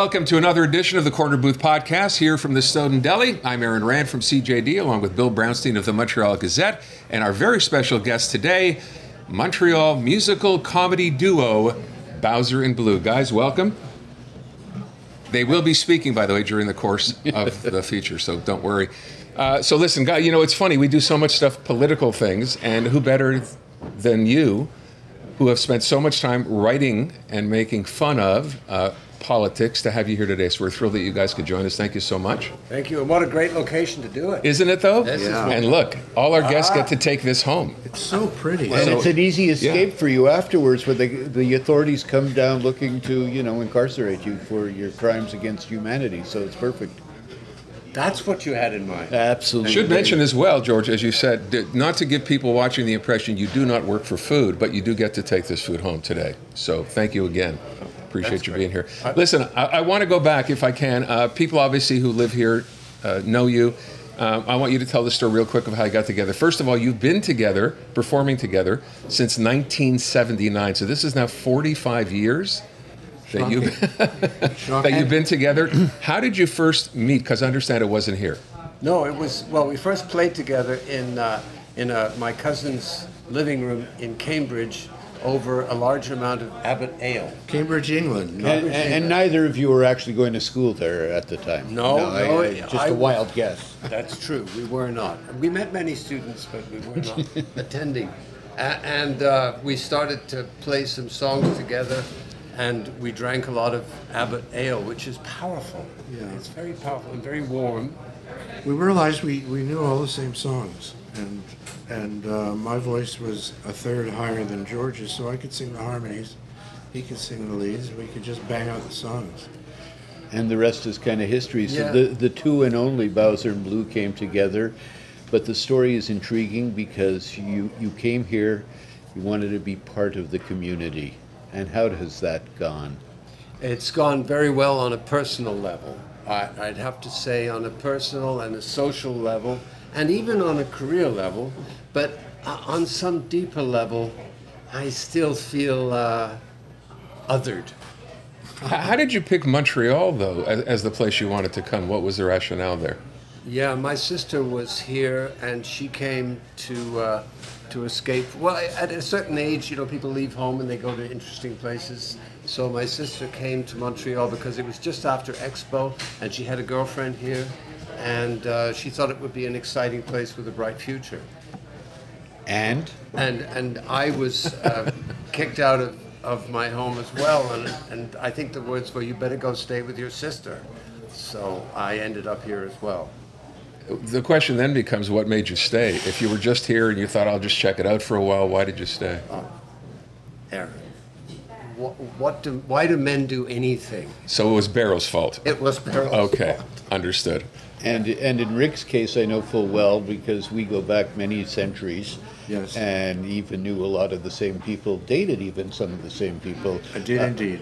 Welcome to another edition of the Corner Booth Podcast here from the Snowden Deli. I'm Aaron Rand from CJD, along with Bill Brownstein of the Montreal Gazette, and our very special guest today, Montreal musical comedy duo, Bowser and Blue. Guys, welcome. They will be speaking, by the way, during the course of the feature, so don't worry. So listen, guys, you know, it's funny, we do so much stuff, political things, and who better than you, who have spent so much time writing and making fun of politics, to have you here today. So we're thrilled that you guys could join us. Thank you so much. Thank you, and what a great location to do it. Isn't it, though? Yeah. And look, all our guests get to take this home. It's so pretty. And it's an easy escape yeah. for you afterwards, where the authorities come down looking to, incarcerate you for your crimes against humanity. So it's perfect. That's what you had in mind. Absolutely. Should mention as well, George, as you said, not to give people watching the impression you do not work for food, but you do get to take this food home today. So thank you again. Appreciate you being here. Listen, I want to go back, if I can. People obviously who live here know you. I want you to tell the story real quick of how you got together. First of all, you've been together, performing together, since 1979. So this is now 45 years that you've been together. How did you first meet? Because I understand it wasn't here. No, it was, well, we first played together in my cousin's living room in Cambridge over a large amount of Abbott Ale. Cambridge, England. And neither of you were actually going to school there at the time. No, just a wild guess. That's true. We were not. We met many students, but we were not attending. And we started to play some songs together, and we drank a lot of Abbott Ale, which is powerful. Yeah. It's very powerful and very warm. We realized we knew all the same songs, and my voice was a third higher than George's, so I could sing the harmonies, he could sing the leads, we could just bang out the songs. And the rest is kind of history. So Yeah. the two and only Bowser and Blue came together. But the story is intriguing because you came here, you wanted to be part of the community. And how has that gone? It's gone very well on a personal level. I'd have to say on a personal and a social level, and even on a career level. But on some deeper level, I still feel othered. How did you pick Montreal, though, as the place you wanted to come? What was the rationale there? Yeah, my sister was here, and she came to escape. Well, at a certain age, people leave home and they go to interesting places. So my sister came to Montreal because it was just after Expo, and she had a girlfriend here, and she thought it would be an exciting place with a bright future. And I was kicked out of my home as well, and I think the words were, "You better go stay with your sister." So I ended up here as well. The question then becomes, what made you stay? If you were just here and you thought, I'll just check it out for a while, why did you stay? Aaron, why do men do anything? So it was Barrow's fault. It was Barrow's Okay, fault. understood. And in Rick's case, I know full well because we go back many centuries. Yes. And even knew a lot of the same people, dated even some of the same people. I did indeed.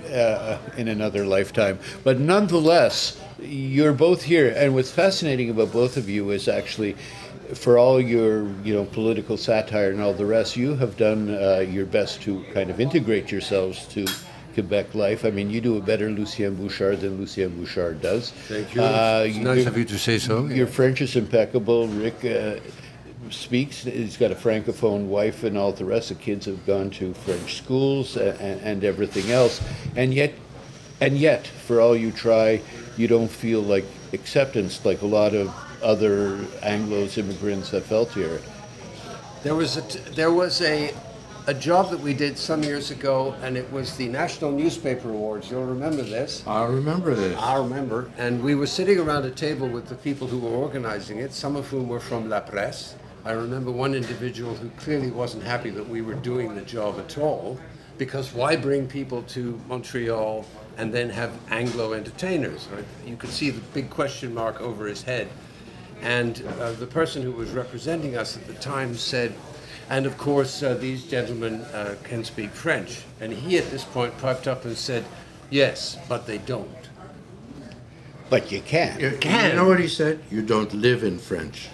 In another lifetime. But nonetheless, you're both here. And what's fascinating about both of you is actually, for all your political satire and all the rest, you have done your best to kind of integrate yourselves to Quebec life. I mean, you do a better Lucien Bouchard than Lucien Bouchard does. Thank you. It's nice of you to say so. Your French is impeccable. Rick speaks. He's got a francophone wife and all the rest. The kids have gone to French schools and everything else. And yet, for all you try, you don't feel like acceptance like a lot of other Anglos immigrants have felt here. There was a job that we did some years ago, and it was the National Newspaper Awards. You'll remember this. I remember this. I remember. And we were sitting around a table with the people who were organizing it, some of whom were from La Presse. I remember one individual who clearly wasn't happy that we were doing the job at all, because why bring people to Montreal and then have Anglo entertainers? Right? You could see the big question mark over his head. And the person who was representing us at the time said, and of course these gentlemen can speak French. And he at this point piped up and said, yes, but they don't. But you can. You know what he said? You don't live in French.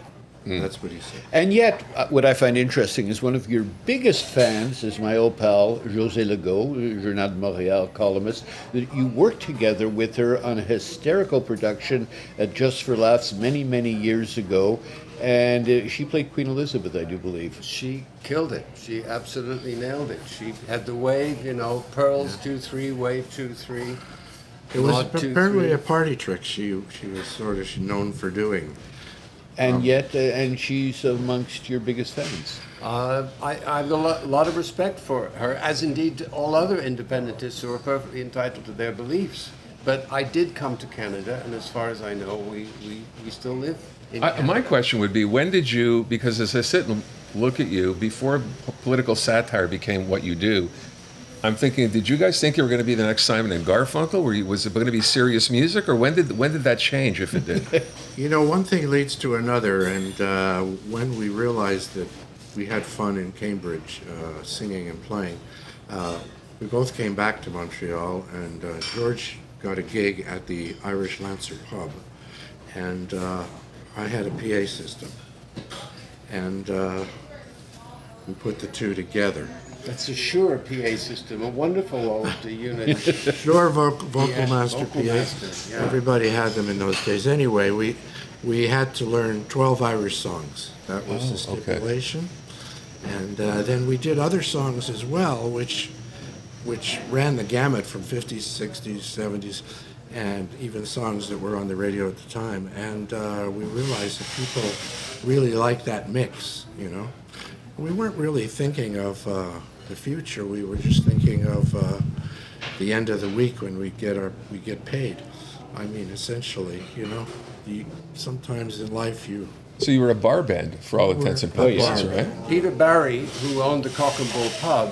That's what he said. And yet, what I find interesting is one of your biggest fans is my old pal, José Legault, Journal de Montréal columnist, that you worked together with her on a hysterical production at Just for Laughs many, many years ago. And she played Queen Elizabeth, I do believe. She killed it. She absolutely nailed it. She had the wave, you know, pearls 2-3, wave 2-3. It was Nod, 2, apparently 3. a party trick she was sort of known for doing. And yet, and she's amongst your biggest fans. I have a lot of respect for her, as indeed all other independentists who are perfectly entitled to their beliefs. But I did come to Canada, and as far as I know, we still live in Canada. My question would be, when did you, because as I sit and look at you, before political satire became what you do, I'm thinking, did you guys think you were going to be the next Simon and Garfunkel? Was it going to be serious music, or when did that change, if it did? You know, one thing leads to another, and when we realized that we had fun in Cambridge singing and playing, we both came back to Montreal, and George got a gig at the Irish Lancer pub, and I had a PA system, and we put the two together. That's a Shure PA system, a wonderful old unit. Shure Vocal Master Vocal PA. Master, yeah. Everybody had them in those days. Anyway, we had to learn 12 Irish songs. That was the stipulation. And then we did other songs as well, which ran the gamut from 50s, 60s, 70s, and even songs that were on the radio at the time. And we realized that people really liked that mix, you know. We weren't really thinking of the future. We were just thinking of the end of the week when we get paid. I mean, essentially, you know, sometimes in life you. So you were a bar band for all intents and purposes, right? Peter Barry, who owned the Cock and Bull pub,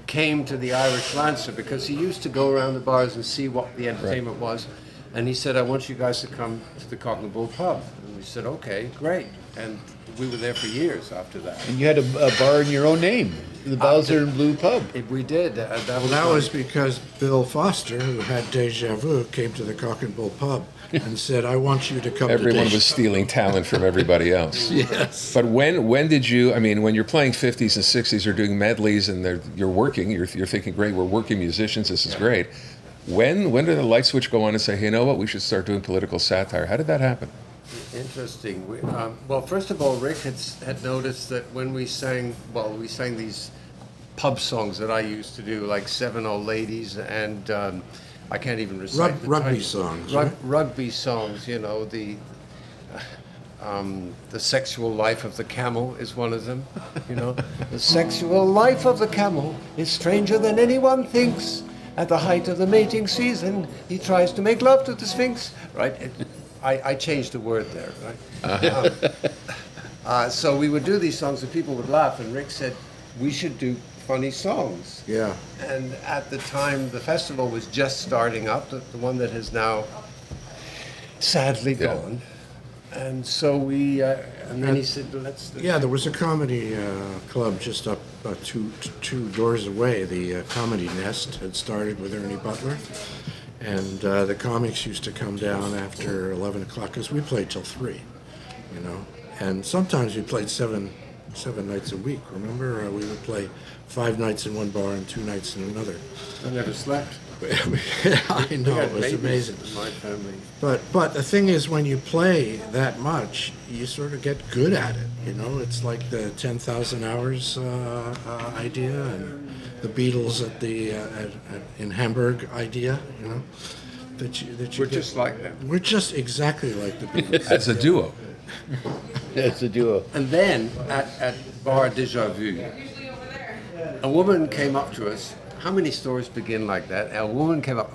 came to the Irish Lancer because he used to go around the bars and see what the entertainment was. And he said, I want you guys to come to the Cock and Bull pub. And we said, okay, great. And we were there for years after that. And you had a bar in your own name, the Bowser and Blue Pub. We did. That was because Bill Foster, who had Deja Vu, came to the Cock and Bull pub and said, I want you to come to Everyone Deja was stealing talent from everybody else. Yes. But when did you, I mean, when you're playing 50s and 60s, you're doing medleys and you're working, you're thinking, great, we're working musicians, this is great. When did the light switch go on and say, hey, you know what, we should start doing political satire? How did that happen? Interesting. Well, first of all, Rick had noticed that when we sang these pub songs that I used to do, like Seven Old Ladies, and I can't even recite the rugby title. songs. Right? Rugby songs, you know, the sexual life of the camel is one of them, you know. The sexual life of the camel is stranger than anyone thinks. At the height of the mating season, he tries to make love to the Sphinx, right? I changed the word there, right? So we would do these songs and people would laugh, and Rick said, we should do funny songs. Yeah. And at the time, the festival was just starting up, the one that has now sadly gone. And so and then he said, let's... Yeah, there was a comedy club just up two doors away. The Comedy Nest had started with Ernie Butler. And the comics used to come down after 11 o'clock, because we played till 3, you know. And sometimes we played seven nights a week, remember? We would play 5 nights in one bar and 2 nights in another. I never slept. I know, it was amazing. In my family. But the thing is, when you play that much, you sort of get good at it, you know. It's like the 10,000 hours idea, and the Beatles in Hamburg idea, you know. We're just like them. We're just exactly like the Beatles. As a duo. That's a duo. And then at Bar Deja Vu, a woman came up to us. How many stories begin like that? A woman came up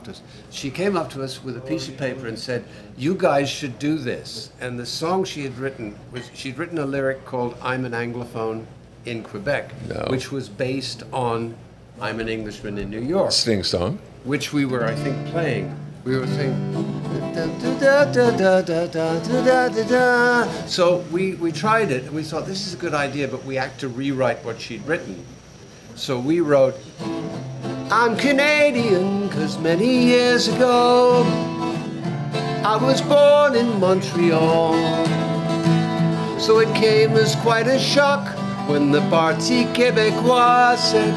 to us. She came up to us with a piece of paper and said, you guys should do this. And the song she had written she'd written a lyric called I'm an Anglophone in Quebec, which was based on I'm an Englishman in New York. Sting song. Which we were, I think, playing. We were saying, so we tried it and we thought this is a good idea, but we had to rewrite what she'd written. So we wrote, I'm Canadian, 'cause many years ago I was born in Montreal. So it came as quite a shock when the Parti Québécois said,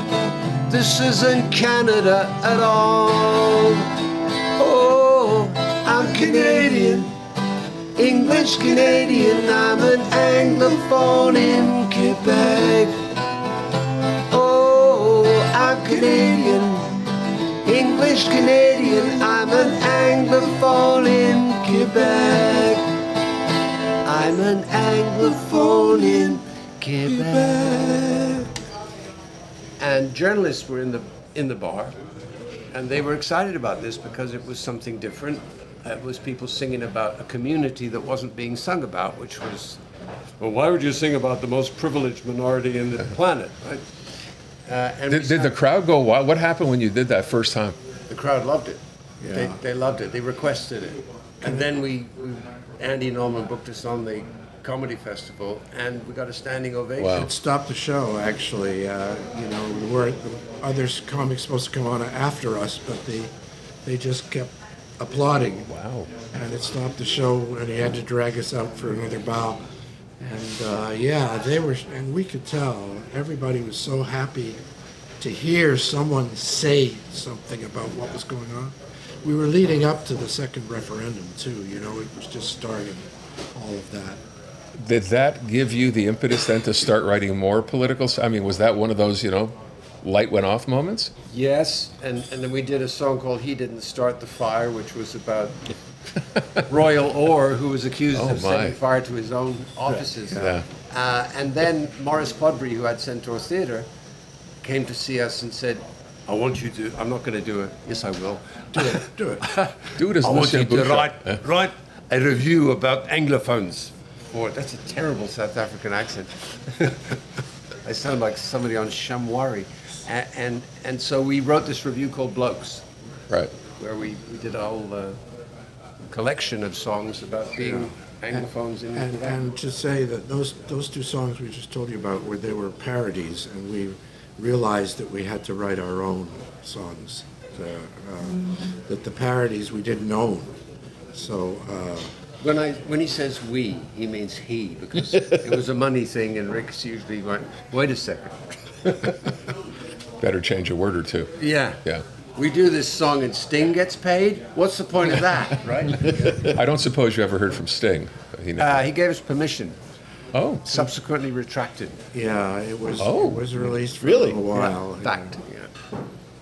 this isn't Canada at all. Oh, I'm Canadian, English Canadian, I'm an Anglophone in Quebec. Oh, I'm Canadian, English Canadian, I'm an Anglophone in Quebec. I'm an Anglophone in Quebec. And journalists were in the bar, and they were excited about this because it was something different. It was people singing about a community that wasn't being sung about, which was, well, why would you sing about the most privileged minority in the planet, right? And Did the crowd go wild? What happened when you did that first time? the crowd loved it. Yeah. They loved it. They requested it. And then Andy Norman booked us on the comedy festival, and we got a standing ovation. Wow. It stopped the show, actually. There were other comics supposed to come on after us, but they just kept applauding. Wow. And it stopped the show, and he had to drag us out for another bow. And they were, and we could tell everybody was so happy to hear someone say something about what was going on. We were leading up to the second referendum too. It was just starting, all of that. Did that give you the impetus then to start writing more political? I mean, was that one of those, light went off moments? Yes, and then we did a song called He Didn't Start the Fire, which was about Royal Orr, who was accused of setting fire to his own offices. Yeah. And then Maurice Podbury, who had Centaur Theatre, came to see us and said, I want you to, I'm not going to do it. Yes, I will. Do it. Do it. Do it as I want you to Bouchard. write a review about Anglophones. That's a terrible South African accent. I sound like somebody on Shamwari. And so we wrote this review called Blokes, Right. where we did a whole collection of songs about being Anglophones in And, Quebec. and to say that those two songs we just told you about, they were parodies, and we realized that we had to write our own songs. That the parodies we didn't own. So When he says we, he means he, because it was a money thing, and Rick's usually going, wait a second. Better change a word or two. Yeah. Yeah. We do this song and Sting gets paid? What's the point of that, right? I don't suppose you ever heard from Sting. He gave us permission, Oh. subsequently retracted. yeah, it was released for Really? a while. Fact.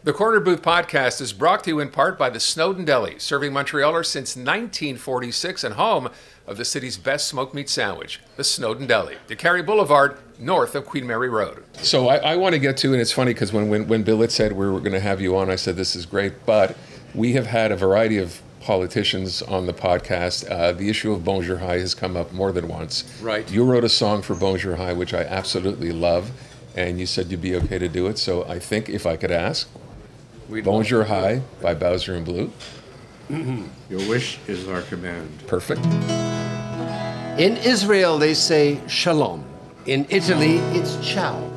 The Corner Booth podcast is brought to you in part by the Snowden Deli, serving Montrealers since 1946 and home of the city's best smoked meat sandwich, the Snowden Deli, DeCarry Boulevard, north of Queen Mary Road. So I want to get to, and it's funny because when Bill had said we were going to have you on, I said this is great, but we have had a variety of politicians on the podcast. The issue of Bonjour High has come up more than once. Right. You wrote a song for Bonjour High, which I absolutely love, and you said you'd be okay to do it, so I think if I could ask, Bonjour High by Bowser and Blue. Your wish is our command. Perfect. In Israel, they say shalom. In Italy, it's ciao.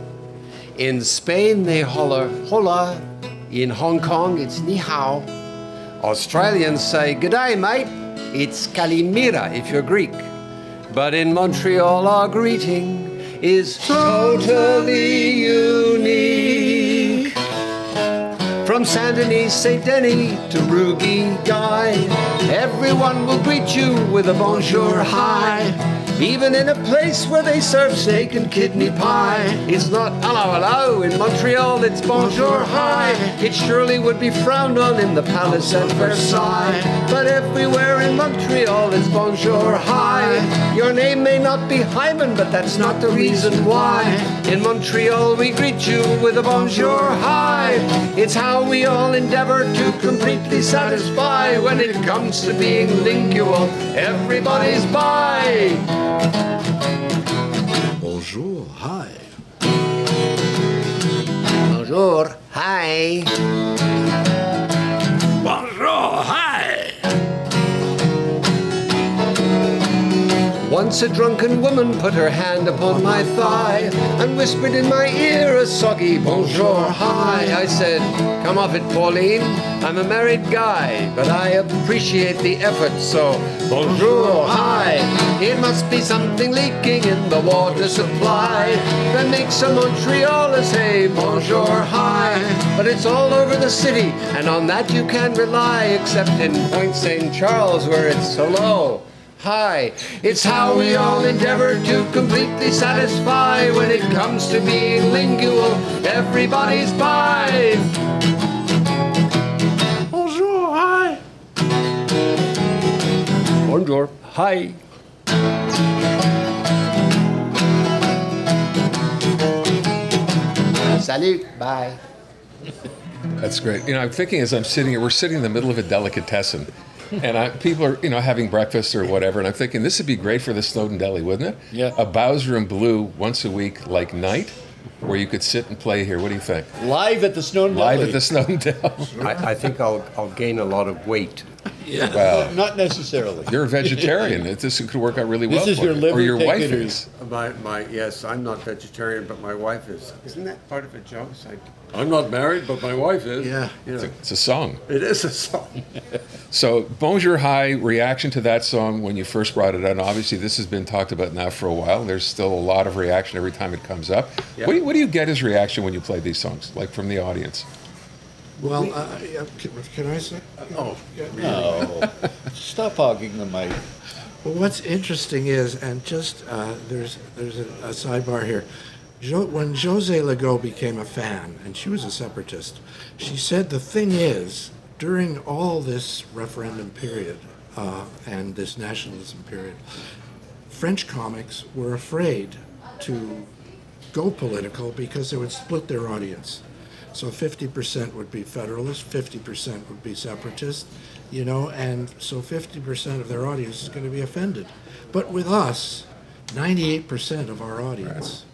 In Spain, they holler hola. In Hong Kong, it's ni hao. Australians say g'day, mate. It's kalimira if you're Greek. But in Montreal, our greeting is totally unique. From Saint Denis, Saint Denis to Brugge Guy, everyone will greet you with a bonjour hi. Even in a place where they serve steak and kidney pie, it's not hello, hello. In Montreal, it's bonjour hi. It surely would be frowned on in the palace at Versailles. But everywhere in Montreal, it's bonjour hi. Your name may not be Hyman, but that's not the reason why. In Montreal, we greet you with a bonjour hi. It's how we all endeavor to completely satisfy. When it comes to being lingual, everybody's by. Bonjour, hi. Bonjour, hi. Bonjour, hi. Once Once a drunken woman put her hand upon my thigh and whispered in my ear a soggy bonjour, hi. I said, come off it, Pauline. I'm a married guy, but I appreciate the effort, so bonjour, hi. It must be something leaking in the water supply that makes a Montrealer say bonjour, hi. But it's all over the city, and on that you can rely, except in Point St. Charles where it's so low. Hi, it's how we all endeavor to completely satisfy. When it comes to being lingual, everybody's by. Bonjour, hi. Bonjour, hi. Salut, bye. That's great. I'm thinking as I'm sitting here, we're sitting in the middle of a delicatessen, and people are, having breakfast or whatever, and I'm thinking this would be great for the Snowden Deli, wouldn't it? Yeah. A Bowser and Blue once a week, like night, where you could sit and play here. What do you think? Live at the Snowden Deli. Live at the Snowden Deli. I think I'll gain a lot of weight. Yeah. Wow. Not necessarily. You're a vegetarian. This could work out really well. This is for your you. liver Or your wife taking it is. Yes, I'm not vegetarian, but my wife is. Isn't that part of a joke? I'm not married, but my wife is. Yeah. It's a song. It is a song. So, Bonjour High, reaction to that song when you first brought it out. And obviously, this has been talked about now for a while. There's still a lot of reaction every time it comes up. Yeah. What do you get as reaction when you play these songs, like from the audience? Well, can I say? Oh, No. Stop hogging the mic. Well, what's interesting is, and just there's a sidebar here. When José Legault became a fan, and she was a separatist, she said the thing is, during all this referendum period and this nationalism period, French comics were afraid to go political because they would split their audience. So 50% would be Federalist, 50% would be Separatist, and so 50% of their audience is going to be offended. But with us, 98% of our audience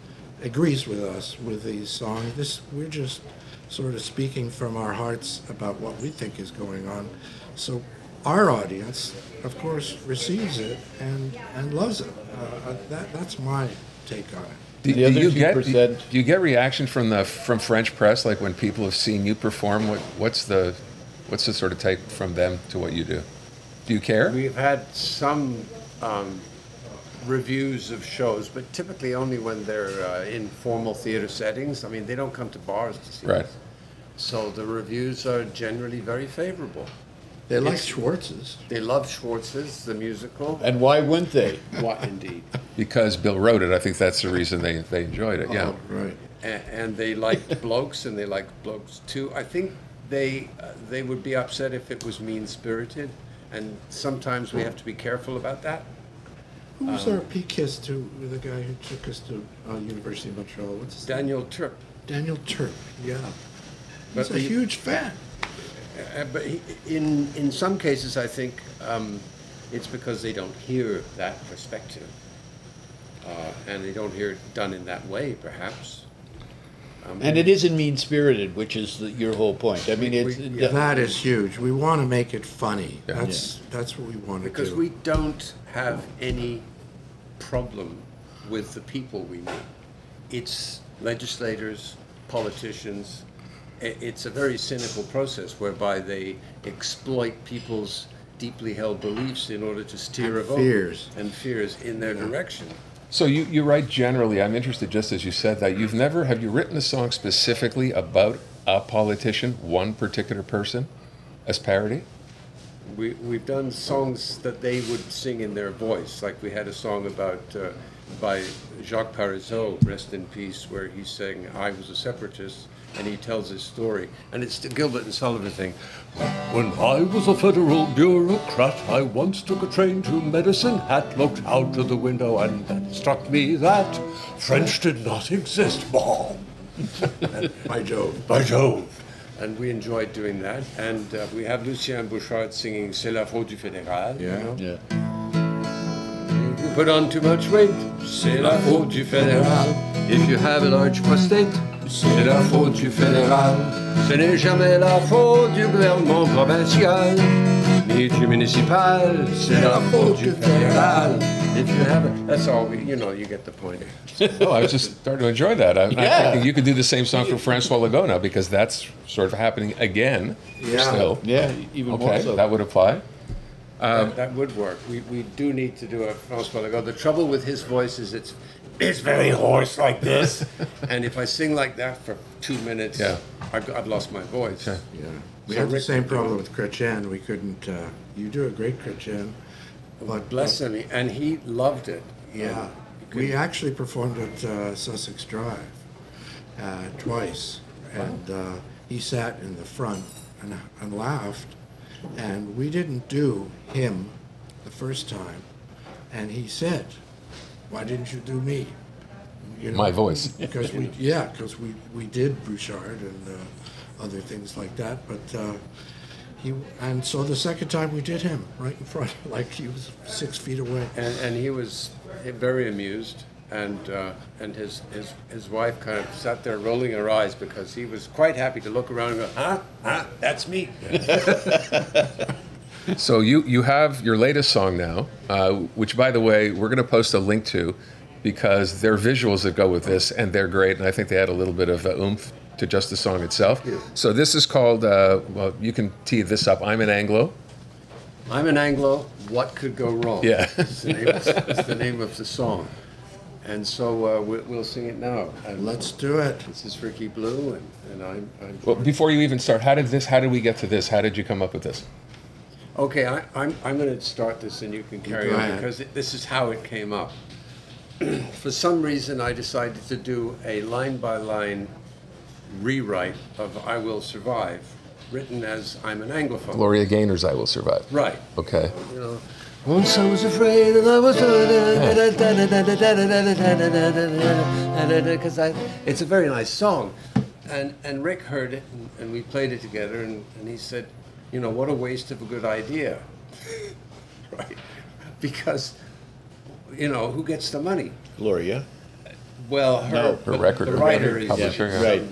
agrees with us with these songs. We're just sort of speaking from our hearts about what we think is going on. So our audience, of course, receives it and loves it. That's my take on it. Do The other you 2%. do you get reaction from French press, like when people have seen you perform? What's the sort of take from them to what you do? Do you care? we've had some reviews of shows, but typically only when they're in formal theater settings. I mean, they don't come to bars to see Right. us. So the reviews are generally very favorable. They like Schwartz's. They love Schwartz's, the musical. And why wouldn't they? What indeed? Because Bill wrote it. I think that's the reason they enjoyed it. Yeah. Oh, right. And they like Blokes, and they like Blokes too. I think they would be upset if it was mean-spirited, and sometimes we have to be careful about that. Who was our PKIS to the guy who took us to University of Montreal? What's his name? Daniel Turp. Daniel Turp, yeah. But He's a huge fan. But in some cases, I think it's because they don't hear that perspective, and they don't hear it done in that way, perhaps. And it isn't mean-spirited, which is your whole point. I mean, it's... That is huge. We want to make it funny. Yeah. That's what we want to do. Because we don't have any problem with the people we meet. It's legislators, politicians. It's a very cynical process whereby they exploit people's deeply held beliefs in order to steer a vote and fears in their direction. So you write generally. I'm interested, just as you said that. Have you written a song specifically about a politician, one particular person, as parody? We've done songs that they would sing in their voice. Like we had a song by Jacques Parizeau, rest in peace, where he's saying, I was a separatist, and he tells his story. And it's the Gilbert and Sullivan thing. When I was a federal bureaucrat, I once took a train to Medicine Hat, looked out of the window, and it struck me that French did not exist. Bah! By Jove. By Jove. And we enjoyed doing that. And we have Lucien Bouchard singing C'est la faute du fédéral. Yeah. You know? Yeah. If you put on too much weight, c'est la faute du fédéral. If you have a large prostate, c'est la faute du fédéral. Ce n'est jamais la faute du gouvernement provincial, ni du municipal, c'est la faute du fédéral. If you have it, that's all. You know, you get the point. Oh, I was just starting to enjoy that. I'm Yeah. thinking you could do the same song for Francois Legault now, because that's sort of happening again. Yeah. Still. Yeah, even more Okay, so. that would apply. That would work. We do need to do a Francois Legault. The trouble with his voice is it's very hoarse like this, and if I sing like that for 2 minutes, Yeah. I've lost my voice. Okay. Yeah. We So had the Rick- same problem with Chrétien. We couldn't. You do a great Chrétien, but Bless him, and he loved it. Yeah, we actually performed at Sussex Drive twice, and he sat in the front and laughed, and we didn't do him the first time, and he said, "Why didn't you do me?" You know, My voice. because we did Bouchard and other things like that, but and so the second time we did him right in front, like he was 6 feet away. And he was very amused, and his wife kind of sat there rolling her eyes because he was quite happy to look around and go, huh, that's me. So you have your latest song now, which, by the way, we're going to post a link to, because there are visuals that go with this, and they're great, and I think they add a little bit of oomph to just the song itself. Yeah. So this is called, well, you can tee this up, I'm an Anglo. I'm an Anglo, what could go wrong? Yeah. It's the name of the song. And so we'll sing it now. And Let's do it. this is Ricky Blue, and I'm Well, before you even start, how did we get to this? How did you come up with this? Okay, I'm going to start this, and you can carry Go on, ahead. because this is how it came up. For some reason, I decided to do a line-by-line rewrite of I Will Survive, written as I'm an Anglophone. Gloria Gaynor's I Will Survive. Right. Okay. You know, once I was afraid and I was because it's a very nice song, and Rick heard it, and we played it together, and he said, you know, what a waste of a good idea, right? Because, you know, who gets the money? Gloria. Well, her record the writer is publisher, yeah. Right.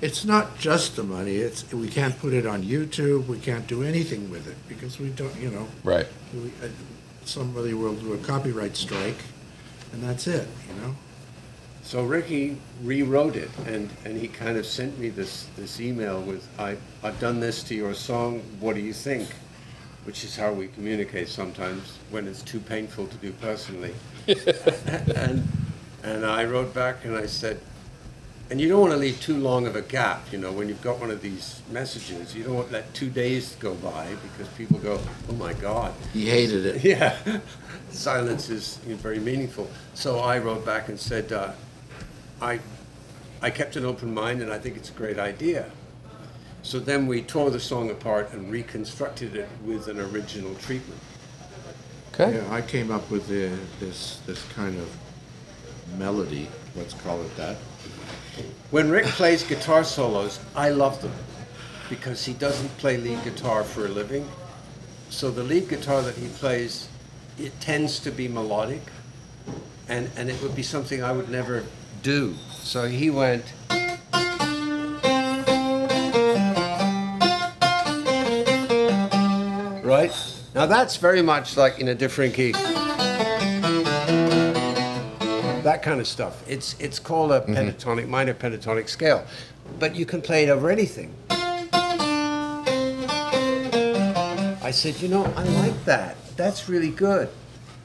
It's not just the money. We can't put it on YouTube. We can't do anything with it because we don't. You know, Right. somebody will do a copyright strike, and that's it. You know. So Ricky rewrote it, and he kind of sent me this email with, I've done this to your song, what do you think? Which is how we communicate sometimes when it's too painful to do personally. and I wrote back and I said, and you don't want to leave too long of a gap, you know, when you've got one of these messages, you don't want to let 2 days go by because people go, oh my God. He hated it. Yeah, silence is very meaningful. So I wrote back and said, I kept an open mind and I think it's a great idea. So then we tore the song apart and reconstructed it with an original treatment. Okay. Yeah, I came up with this kind of melody. Let's call it that. When Rick plays guitar solos, I love them because he doesn't play lead guitar for a living. So the lead guitar that he plays, it tends to be melodic, and it would be something I would never do. So he went, right? Now that's very much like in a different key. That kind of stuff. It's called a pentatonic, minor pentatonic scale, but you can play it over anything. I said, you know, I like that. That's really good.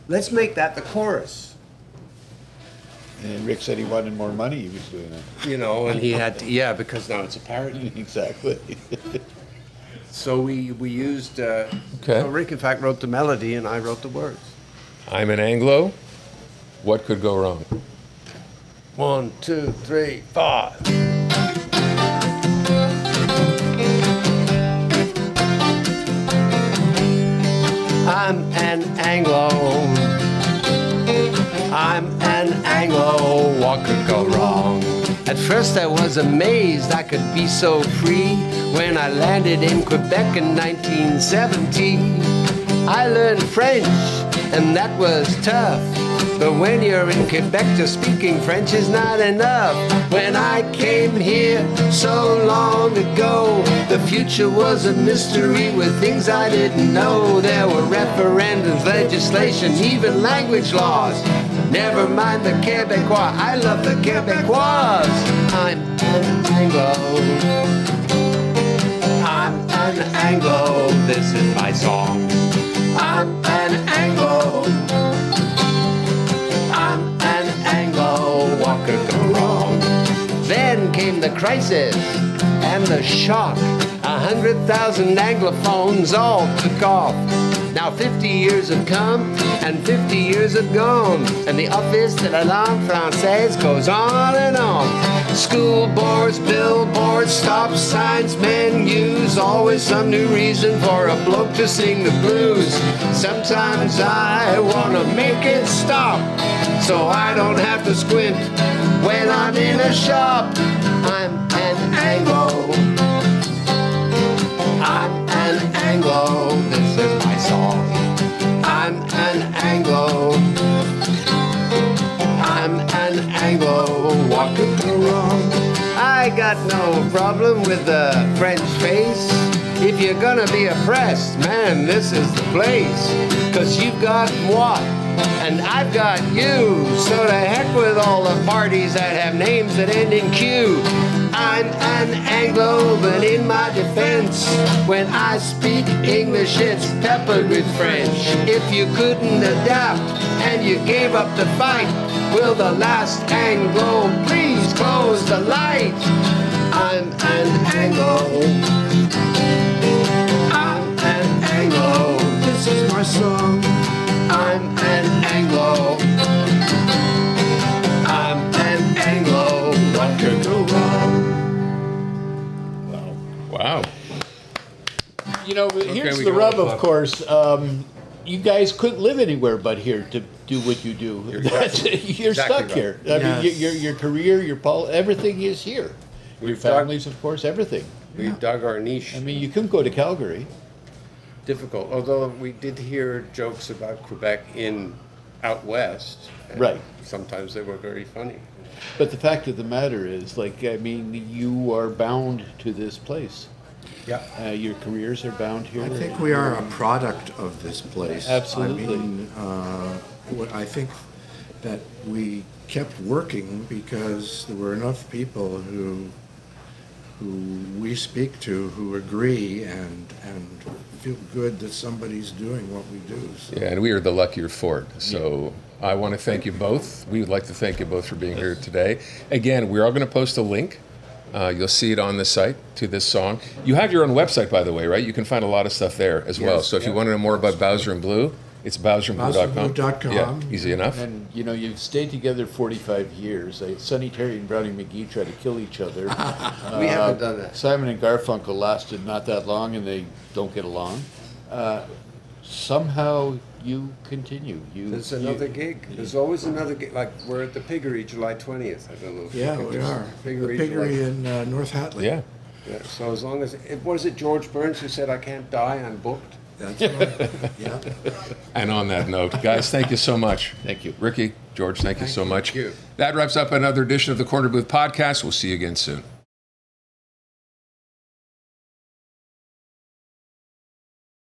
Let's make that the chorus. And Rick said he wanted more money. He was doing it. You know, and he had to, yeah, because now it's a parody. Exactly. So we used, so Rick in fact wrote the melody and I wrote the words. I'm an Anglo. What could go wrong? 1, 2, 3, 4. I'm an Anglo. I'm an Anglo. What could go wrong? At first I was amazed I could be so free. When I landed in Quebec in 1970, I learned French, and that was tough. But when you're in Quebec, just speaking French is not enough. When I came here so long ago, the future was a mystery with things I didn't know. There were referendums, legislation, even language laws. Never mind the Quebecois, I love the Quebecois. I'm an Anglo. I'm an Anglo, this is my song. I'm an Anglo. I'm an Anglo, what could go wrong? Then came the crisis and the shock. 100,000 Anglophones all took off. Now 50 years have come and 50 years have gone, and the Office de la langue française goes on and on. School boards, billboards, stop signs, menus, always some new reason for a bloke to sing the blues. Sometimes I wanna make it stop, so I don't have to squint when I'm in a shop. I'm an Anglo. I'm an Anglo, this is my song. I'm an Anglo. I'm an Anglo, what could go wrong? I got no problem with the French face. If you're gonna be oppressed, man, this is the place. 'Cause you've got moi, and I've got you. So to heck with all the parties that have names that end in Q. I'm an Anglo, but in my defense, when I speak English, it's peppered with French. If you couldn't adapt and you gave up the fight, will the last Anglo please close the light? I'm an Anglo. I'm an Anglo. This is my song. I'm an Anglo. I'm an Anglo. What could go wrong? Wow. You know, here's we the go. rub, of course. You guys couldn't live anywhere but here to do what you do. You're exactly stuck right. here. I mean, Yes. your career, everything is here. Your families, of course, everything. We dug our niche. I mean, you couldn't go to Calgary. Difficult, although we did hear jokes about Quebec out west. and Right. Sometimes they were very funny. But the fact of the matter is, like, I mean, you are bound to this place. Yeah. Your careers are bound here. I think we are a product of this place. Absolutely. I mean, I think that we kept working because there were enough people who we speak to who agree and feel good that somebody's doing what we do. So. Yeah, and we are the luckier for it. So I want to thank you both. We would like to thank you both for being here today. Again, we're all going to post a link. You'll see it on the site to this song. You have your own website, by the way, right? You can find a lot of stuff there as well. Yes, So if you yeah. want to know more about Bowser and Blue, it's bowserandblue.com. bowserandblue.com. Yeah, easy enough. And, you know, you've stayed together 45 years. Sonny Terry and Brownie McGee tried to kill each other. We haven't done that. Simon and Garfunkel lasted not that long, and they don't get along. Somehow you continue. There's another gig. There's always another gig. Like we're at the Piggery July 20th. I don't know. If Yeah, you can we just- are. Piggery, The Piggery July- in North Hatley. Yeah. Yeah, so as long as was it George Burns who said I can't die, I'm booked. That's right. Yeah. And on that note, guys, thank you so much. Thank you. Ricky, George, thank you so much. you. That wraps up another edition of the Corner Booth Podcast. We'll see you again soon.